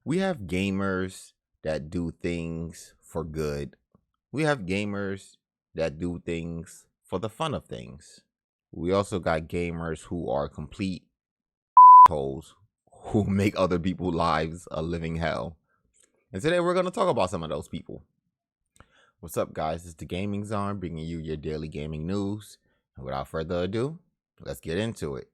We have gamers that do things for good. We have gamers that do things for the fun of things. We also got gamers who are complete holes who make other people's lives a living hell. And today we're going to talk about some of those people. What's up, guys? It's the Gaming Zone bringing you your daily gaming news. And without further ado, let's get into it.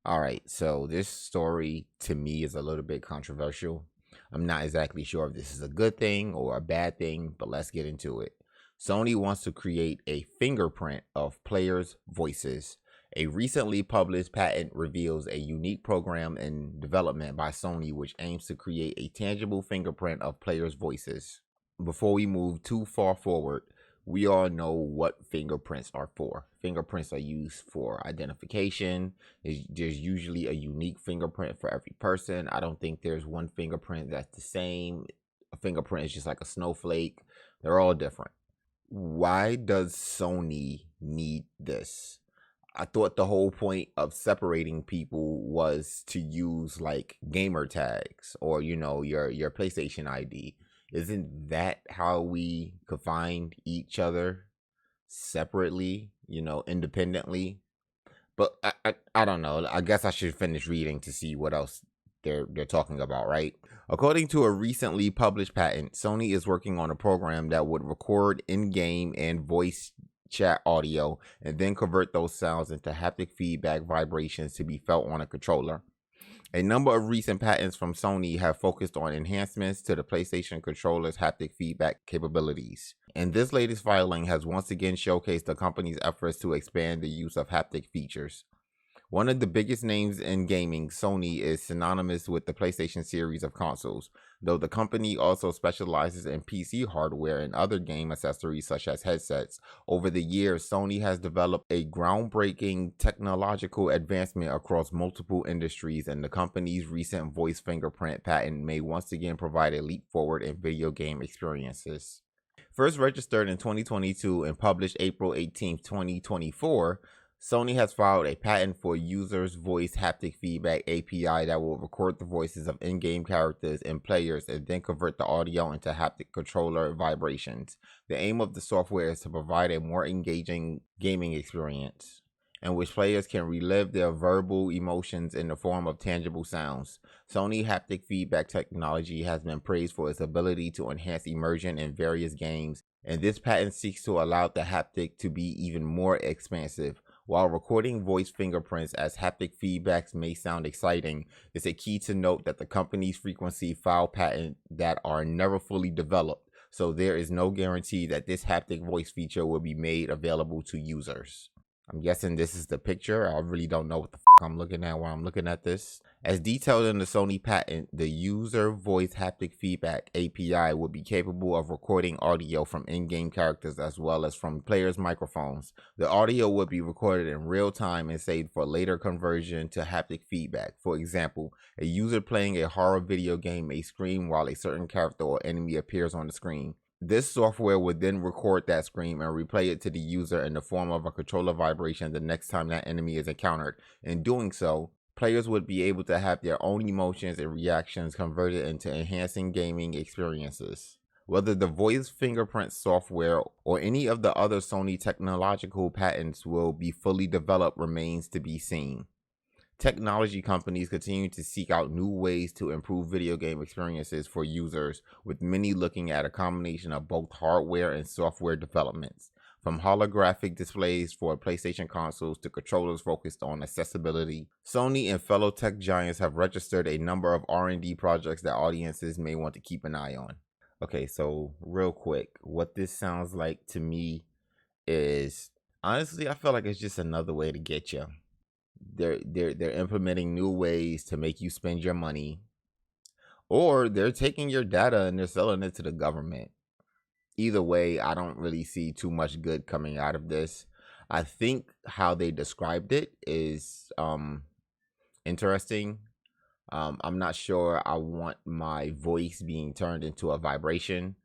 All right, so this story to me is a little bit controversial. I'm not exactly sure if this is a good thing or a bad thing, but let's get into it. Sony wants to create a fingerprint of players' voices. A recently published patent reveals a unique program in development by Sony which aims to create a tangible fingerprint of players' voices. Before we move too far forward, we all know what fingerprints are for. Fingerprints are used for identification. There's usually a unique fingerprint for every person. I don't think there's one fingerprint that's the same. A fingerprint is just like a snowflake. They're all different. Why does Sony need this? I thought the whole point of separating people was to use like gamer tags or, your PlayStation ID. Isn't that how we could find each other separately, independently? But I don't know. I guess I should finish reading to see what else they're talking about, right? According to a recently published patent, Sony is working on a program that would record in-game and voice chat audio and then convert those sounds into haptic feedback vibrations to be felt on a controller. A number of recent patents from Sony have focused on enhancements to the PlayStation controller's haptic feedback capabilities. And this latest filing has once again showcased the company's efforts to expand the use of haptic features. One of the biggest names in gaming, Sony, is synonymous with the PlayStation series of consoles, though the company also specializes in PC hardware and other game accessories such as headsets. Over the years, Sony has developed a groundbreaking technological advancement across multiple industries, and the company's recent voice fingerprint patent may once again provide a leap forward in video game experiences. First registered in 2022 and published April 18, 2024, Sony has filed a patent for users' voice haptic feedback API that will record the voices of in-game characters and players and then convert the audio into haptic controller vibrations. The aim of the software is to provide a more engaging gaming experience in which players can relive their verbal emotions in the form of tangible sounds. Sony haptic feedback technology has been praised for its ability to enhance immersion in various games, and this patent seeks to allow the haptic to be even more expansive. While recording voice fingerprints as haptic feedbacks may sound exciting, it's a key to note that the company's frequency file patents that are never fully developed, so there is no guarantee that this haptic voice feature will be made available to users. I'm guessing this is the picture. I really don't know what the I'm looking at while I'm looking at this. As detailed in the Sony patent, the user voice haptic feedback API would be capable of recording audio from in-game characters as well as from players' microphones. The audio would be recorded in real time and saved for later conversion to haptic feedback. For example, a user playing a horror video game may scream while a certain character or enemy appears on the screen. This software would then record that scream and replay it to the user in the form of a controller vibration the next time that enemy is encountered. In doing so, players would be able to have their own emotions and reactions converted into enhancing gaming experiences. Whether the voice fingerprint software or any of the other Sony technological patents will be fully developed remains to be seen. Technology companies continue to seek out new ways to improve video game experiences for users, with many looking at a combination of both hardware and software developments, from holographic displays for PlayStation consoles to controllers focused on accessibility. Sony and fellow tech giants have registered a number of R&D projects that audiences may want to keep an eye on. Okay, so real quick, what this sounds like to me is, honestly, I feel like it's just another way to get you. They're implementing new ways to make you spend your money, or they're taking your data and they're selling it to the government. Either way, I don't really see too much good coming out of this. I think how they described it is interesting. I'm not sure I want my voice being turned into a vibration.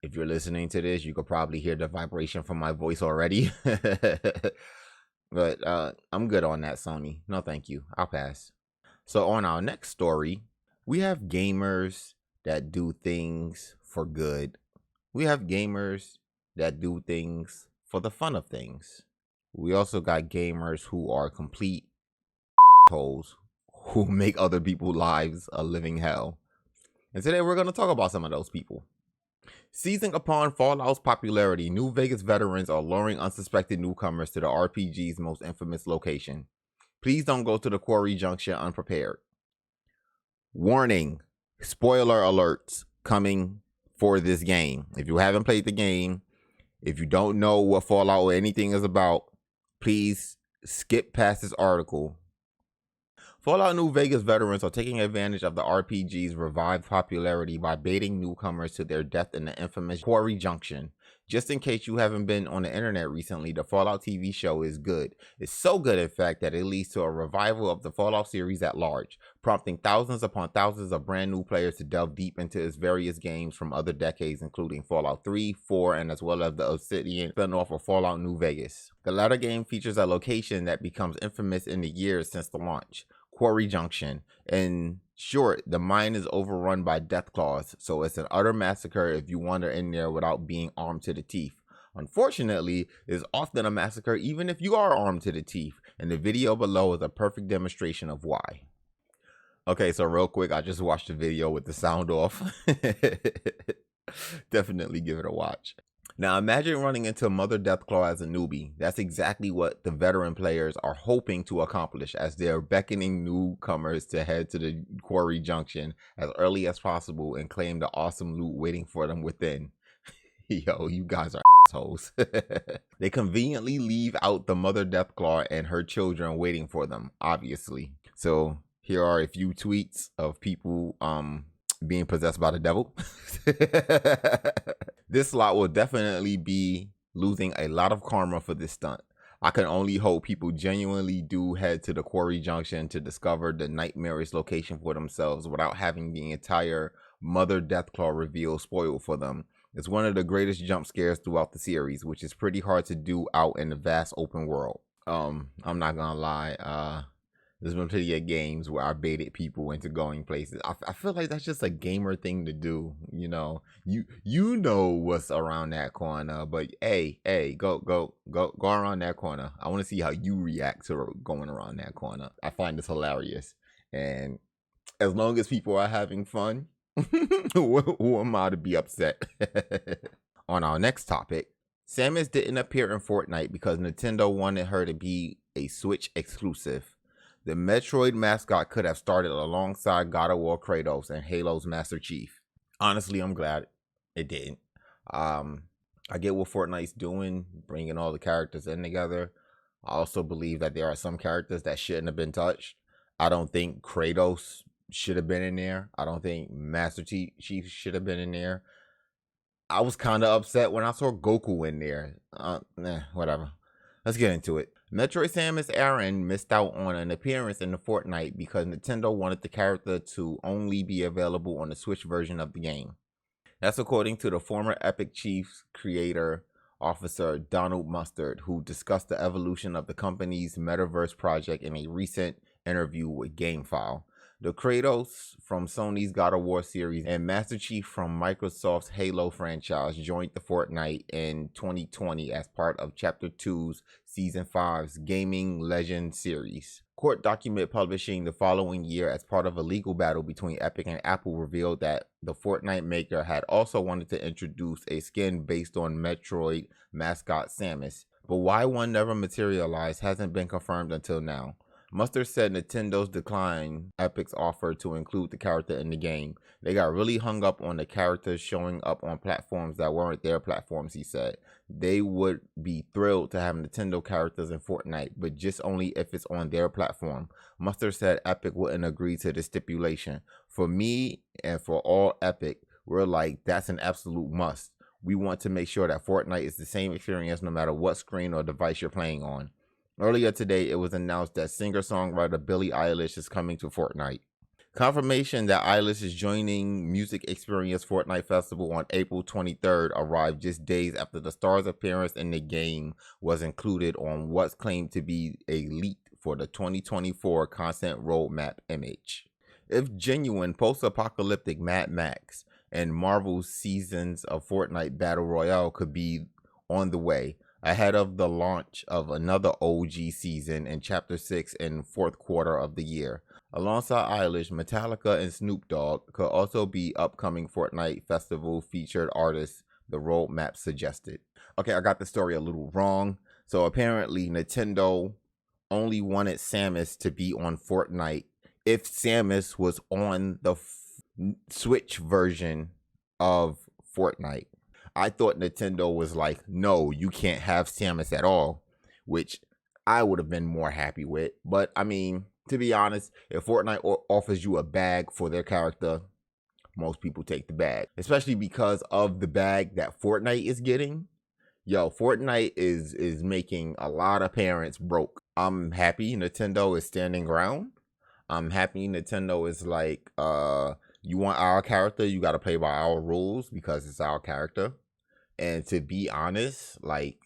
If you're listening to this, you could probably hear the vibration from my voice already. But I'm good on that, Sony. No, thank you. I'll pass. So on our next story, We have gamers that do things for good. We have gamers that do things for the fun of things. We also got gamers who are complete holes who make other people's lives a living hell. And today we're going to talk about some of those people. Seizing upon Fallout's popularity, New Vegas veterans are luring unsuspected newcomers to the RPG's most infamous location. Please don't go to the Quarry Junction unprepared. Warning, spoiler alerts coming for this game. If you haven't played the game, if you don't know what Fallout or anything is about, please skip past this article. Fallout New Vegas veterans are taking advantage of the RPG's revived popularity by baiting newcomers to their death in the infamous Quarry Junction. Just in case you haven't been on the internet recently, the Fallout TV show is good. It's so good, in fact, that it leads to a revival of the Fallout series at large, prompting thousands upon thousands of brand new players to delve deep into its various games from other decades, including Fallout 3, 4, and as well as the Obsidian spin-off of Fallout New Vegas. The latter game features a location that becomes infamous in the years since the launch. Quarry Junction. In short, the mine is overrun by death claws, so it's an utter massacre if you wander in there without being armed to the teeth. Unfortunately, it's often a massacre even if you are armed to the teeth, and the video below is a perfect demonstration of why. Okay, so real quick, I just watched the video with the sound off. Definitely give it a watch. Now imagine running into Mother Deathclaw as a newbie. That's exactly what the veteran players are hoping to accomplish as they're beckoning newcomers to head to the Quarry Junction as early as possible and claim the awesome loot waiting for them within. Yo, you guys are assholes. They conveniently leave out the Mother Deathclaw and her children waiting for them, obviously. So here are a few tweets of people being possessed by the devil. This slot will definitely be losing a lot of karma for this stunt. I can only hope people genuinely do head to the Quarry Junction to discover the nightmarish location for themselves without having the entire Mother Deathclaw reveal spoiled for them. It's one of the greatest jump scares throughout the series, which is pretty hard to do out in the vast open world. I'm not gonna lie, there's been plenty of games where I baited people into going places. I feel like that's just a gamer thing to do. You know, you know what's around that corner, but hey, go around that corner. I want to see how you react to going around that corner. I find this hilarious, and as long as people are having fun, who am I to be upset? On our next topic, Samus didn't appear in Fortnite because Nintendo wanted her to be a Switch exclusive. The Metroid mascot could have started alongside God of War Kratos and Halo's Master Chief. Honestly, I'm glad it didn't. I get what Fortnite's doing, bringing all the characters in together. I also believe that there are some characters that shouldn't have been touched. I don't think Kratos should have been in there. I don't think Master Chief should have been in there. I was kind of upset when I saw Goku in there. Whatever. Let's get into it. Metroid Samus Aran missed out on an appearance in the Fortnite because Nintendo wanted the character to only be available on the Switch version of the game. That's according to the former Epic Chief's creator officer Donald Mustard, who discussed the evolution of the company's metaverse project in a recent interview with GameFile. The Kratos from Sony's God of War series and Master Chief from Microsoft's Halo franchise joined the Fortnite in 2020 as part of Chapter 2's Season 5's Gaming Legend series. Court document publishing the following year as part of a legal battle between Epic and Apple revealed that the Fortnite maker had also wanted to introduce a skin based on Metroid mascot Samus, but why one never materialized hasn't been confirmed until now. Mustard said Nintendo's declined Epic's offer to include the character in the game. They got really hung up on the characters showing up on platforms that weren't their platforms, he said. They would be thrilled to have Nintendo characters in Fortnite, but just only if it's on their platform. Mustard said Epic wouldn't agree to the stipulation. For me and for all Epic, we're like, that's an absolute must. We want to make sure that Fortnite is the same experience no matter what screen or device you're playing on. Earlier today, it was announced that singer-songwriter Billie Eilish is coming to Fortnite. Confirmation that Eilish is joining Music Experience Fortnite Festival on April 23rd arrived just days after the star's appearance in the game was included on what's claimed to be a leak for the 2024 content roadmap image. If genuine, post-apocalyptic Mad Max and Marvel's seasons of Fortnite Battle Royale could be on the way, ahead of the launch of another OG season in Chapter 6 in fourth quarter of the year. Alongside Eilish, Metallica, and Snoop Dogg could also be upcoming Fortnite Festival featured artists, the roadmap suggested. Okay, I got the story a little wrong. So apparently Nintendo only wanted Samus to be on Fortnite if Samus was on the Switch version of Fortnite. I thought Nintendo was like, no, you can't have Samus at all, which I would have been more happy with. But I mean, to be honest, if Fortnite offers you a bag for their character, most people take the bag, especially because of the bag that Fortnite is getting. Yo, Fortnite is making a lot of parents broke. I'm happy Nintendo is standing ground. I'm happy Nintendo is like, you want our character, you got to play by our rules because it's our character. And to be honest, like,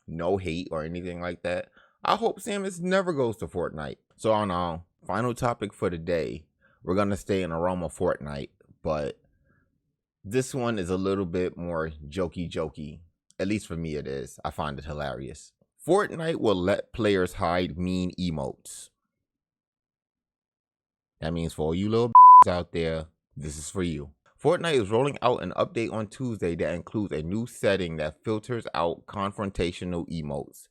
no hate or anything like that. I hope Samus never goes to Fortnite. So on our final topic for the day, we're going to stay in the realm of Fortnite, but this one is a little bit more jokey. At least for me it is. I find it hilarious. Fortnite will let players hide mean emotes. That means for all you little out there, this is for you. Fortnite is rolling out an update on Tuesday that includes a new setting that filters out confrontational emotes.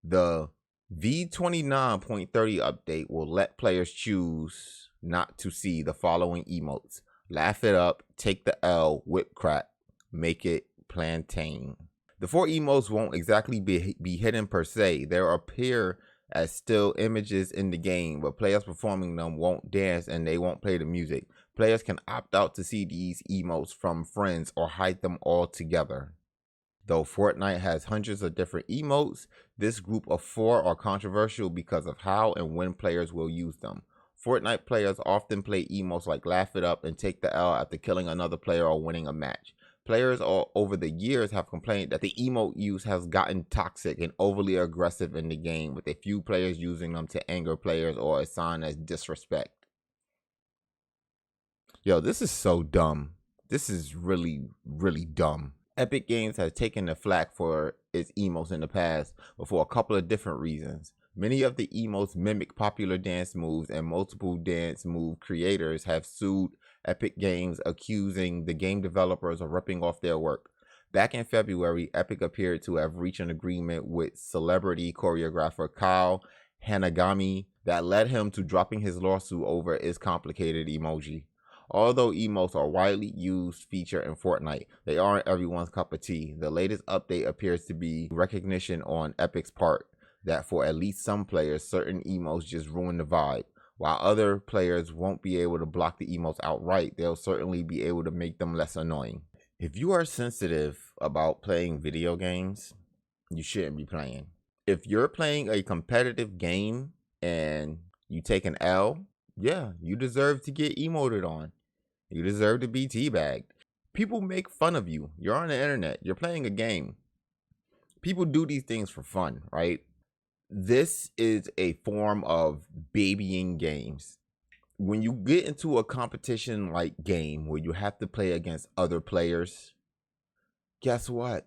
The V29.30 update will let players choose not to see the following emotes: laugh it up, take the L, whip crack, make it plantain. The 4 emotes won't exactly be hidden per se. They'll appear as still images in the game, but players performing them won't dance and they won't play the music. Players can opt out to see these emotes from friends or hide them all together. Though Fortnite has hundreds of different emotes, this group of 4 are controversial because of how and when players will use them. Fortnite players often play emotes like laugh it up and take the L after killing another player or winning a match. Players over the years have complained that the emote use has gotten toxic and overly aggressive in the game, with a few players using them to anger players or a sign as disrespect. Yo, this is so dumb. This is really dumb. Epic Games has taken the flack for its emotes in the past, but for a couple of different reasons. Many of the emotes mimic popular dance moves, and multiple dance move creators have sued Epic Games, accusing the game developers of ripping off their work. Back in February, Epic appeared to have reached an agreement with celebrity choreographer Kyle Hanagami that led him to dropping his lawsuit over its complicated emoji. Although emotes are a widely used feature in Fortnite, they aren't everyone's cup of tea. The latest update appears to be recognition on Epic's part that for at least some players, certain emotes just ruin the vibe. While other players won't be able to block the emotes outright, they'll certainly be able to make them less annoying. If you are sensitive about playing video games, you shouldn't be playing. If you're playing a competitive game and you take an L, yeah, you deserve to get emoted on. You deserve to be teabagged. People make fun of you. You're on the internet. You're playing a game. People do these things for fun, right? This is a form of babying games. When you get into a competition like game where you have to play against other players, guess what?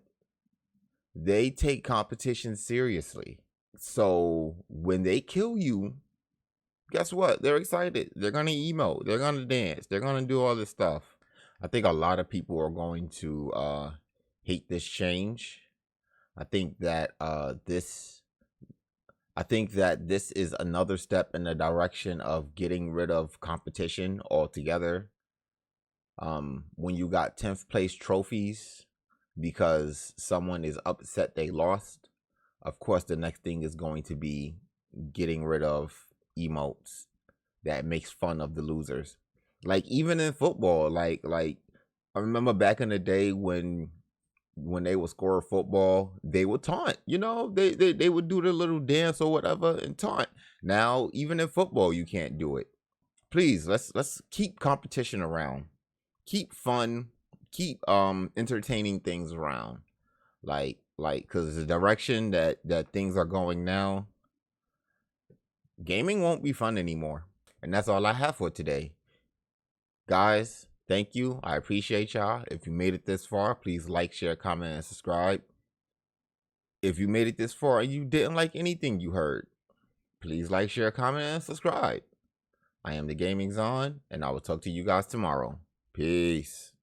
They take competition seriously. So when they kill you, guess what? They're excited. They're going to emote. They're going to dance. They're going to do all this stuff. I think a lot of people are going to hate this change. I think that this is another step in the direction of getting rid of competition altogether. When you got 10th place trophies because someone is upset they lost, of course the next thing is going to be getting rid of emotes that makes fun of the losers. Like even in football, like I remember back in the day when they would score a football, they would taunt. You know, they would do the little dance or whatever and taunt. Now, even in football, you can't do it. Please, let's keep competition around. Keep fun. Keep entertaining things around. Like because the direction that things are going now, gaming won't be fun anymore. And that's all I have for today. Guys, thank you. I appreciate y'all. If you made it this far, please like, share, comment, and subscribe. If you made it this far and you didn't like anything you heard, please like, share, comment, and subscribe. I am the Gaming Zon, and I will talk to you guys tomorrow. Peace.